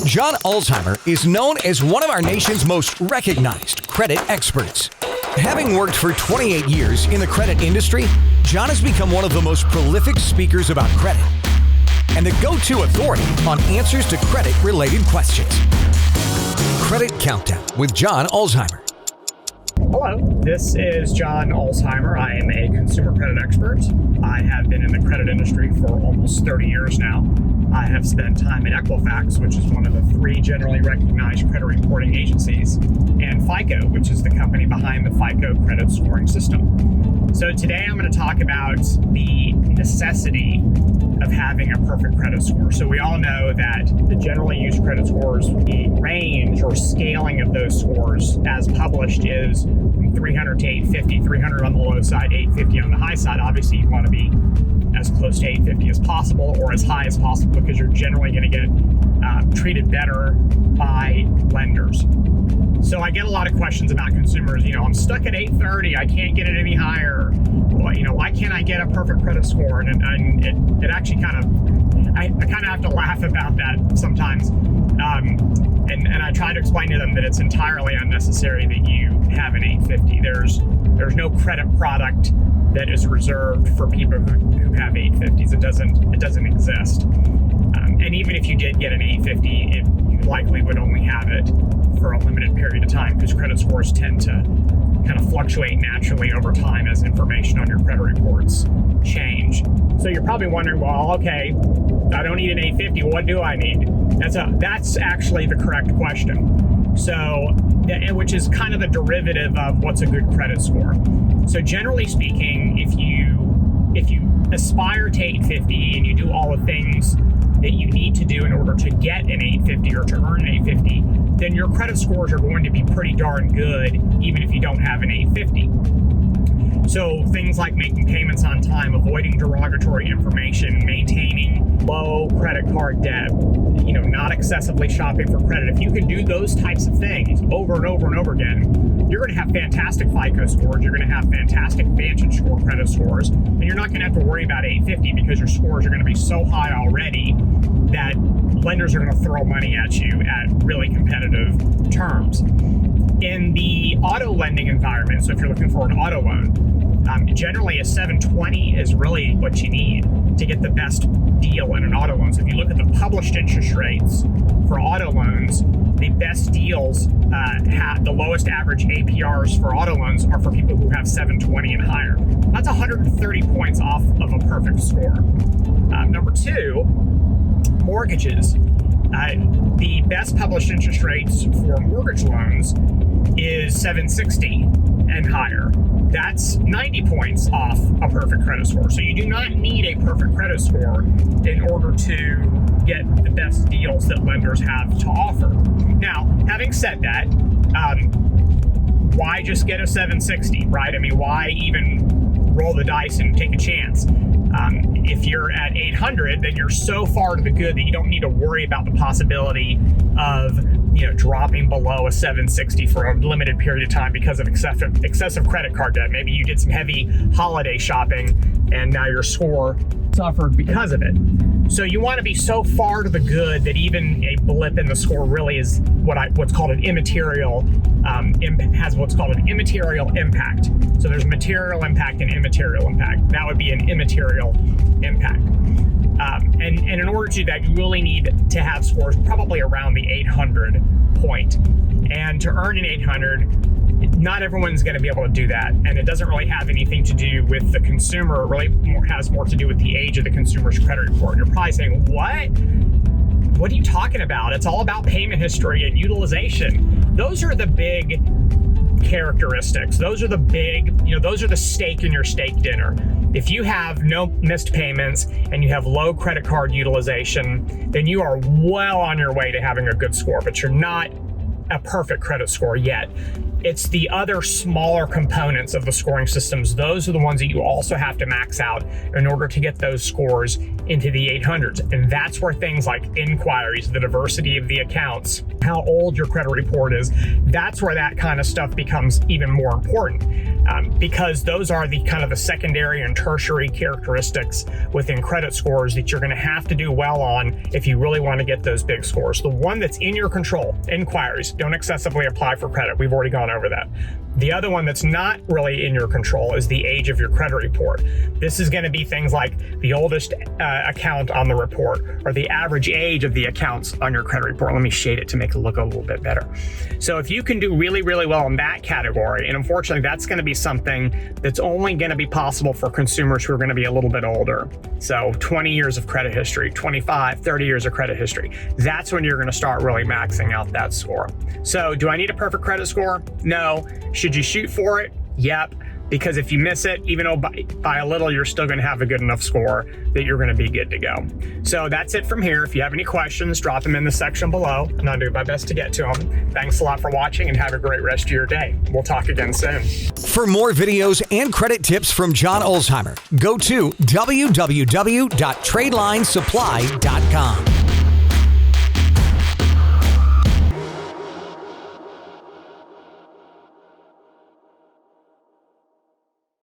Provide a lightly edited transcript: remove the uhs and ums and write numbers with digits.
John Ulzheimer is known as one of our nation's most recognized credit experts. Having worked for 28 years in the credit industry, John has become one of the most prolific speakers about credit and the go-to authority on answers to credit-related questions. Credit Countdown with John Ulzheimer. Hello, this is John Ulzheimer. I am a consumer credit expert. I have been in the credit industry for almost 30 years now. I have spent time at Equifax, which is one of the 3 generally recognized credit reporting agencies, and FICO, which is the company behind the FICO credit scoring system. So today I'm going to talk about the necessity of having a perfect credit score. So we all know that the generally used credit scores, the range or scaling of those scores as published is from 300 to 850, 300 on the low side, 850 on the high side. Obviously you want to be as close to 850 as possible or as high as possible because you're generally going to get treated better by lenders. So I get a lot of questions about consumers. I'm stuck at 830. I can't get it any higher. Well, why can't I get a perfect credit score? And it actually I kind of have to laugh about that sometimes. And I try to explain to them that it's entirely unnecessary that you have an 850. There's no credit product that is reserved for people who have 850s. It doesn't exist. And even if you did get an 850, you likely would only have it for a limited period of time because credit scores tend to kind of fluctuate naturally over time as information on your credit reports change. So you're probably wondering, well, okay, I don't need an 850. What do I need? That's actually the correct question. So, which is kind of the derivative of what's a good credit score. So generally speaking, if you aspire to 850 and you do all the things that you need to do in order to get an 850 or to earn an 850, then your credit scores are going to be pretty darn good, even if you don't have an 850. So things like making payments on time, avoiding derogatory information, maintaining low credit card debt, not excessively shopping for credit. If you can do those types of things over and over and over again, you're going to have fantastic FICO scores. You're going to have fantastic Vantage Score credit scores, and you're not going to have to worry about 850 because your scores are going to be so high already that lenders are going to throw money at you at really competitive terms. In the auto lending environment, so if you're looking for an auto loan, generally a 720 is really what you need to get the best deal in an auto loan. So if you look at the published interest rates for auto loans, the best deals the lowest average APRs for auto loans are for people who have 720 and higher. That's 130 points off of a perfect score. Number 2, mortgages. The best published interest rates for mortgage loans is 760 and higher. That's 90 points off a perfect credit score. So you do not need a perfect credit score in order to get the best deals that lenders have to offer. Now, having said that, why just get a 760, right? I mean, why even roll the dice and take a chance? If you're at 800, then you're so far to the good that you don't need to worry about the possibility of dropping below a 760 for a limited period of time because of excessive credit card debt. Maybe you did some heavy holiday shopping and now your score suffered because of it. So you want to be so far to the good that even a blip in the score really is what's called an immaterial, has what's called an immaterial impact. So there's material impact and immaterial impact. That would be an immaterial impact. And in order to do that, you really need to have scores probably around the 800 point. And to earn an 800, not everyone's going to be able to do that. And it doesn't really have anything to do with the consumer. It really has more to do with the age of the consumer's credit report. You're probably saying, what? What are you talking about? It's all about payment history and utilization. Those are the big characteristics. Those are the big, those are the steak in your steak dinner. If you have no missed payments and you have low credit card utilization, then you are well on your way to having a good score, but you're not a perfect credit score yet. It's the other smaller components of the scoring systems. Those are the ones that you also have to max out in order to get those scores into the 800s. And that's where things like inquiries, the diversity of the accounts, how old your credit report is, that's where that kind of stuff becomes even more important. because those are the kind of the secondary and tertiary characteristics within credit scores that you're going to have to do well on if you really want to get those big scores. The one that's in your control, inquiries, don't excessively apply for credit. We've already gone over that. The other one that's not really in your control is the age of your credit report. This is going to be things like the oldest account on the report or the average age of the accounts on your credit report. Let me shade it to make it look a little bit better. So if you can do really, really well in that category, and unfortunately that's going to be something that's only going to be possible for consumers who are going to be a little bit older. So 20 years of credit history, 25, 30 years of credit history. That's when you're going to start really maxing out that score. So do I need a perfect credit score? No. Should you shoot for it? Yep. Because if you miss it, even though by a little, you're still going to have a good enough score that you're going to be good to go. So that's it from here. If you have any questions, drop them in the section below, and I'll do my best to get to them. Thanks a lot for watching, and have a great rest of your day. We'll talk again soon. For more videos and credit tips from John Ulzheimer, go to www.tradelinesupply.com.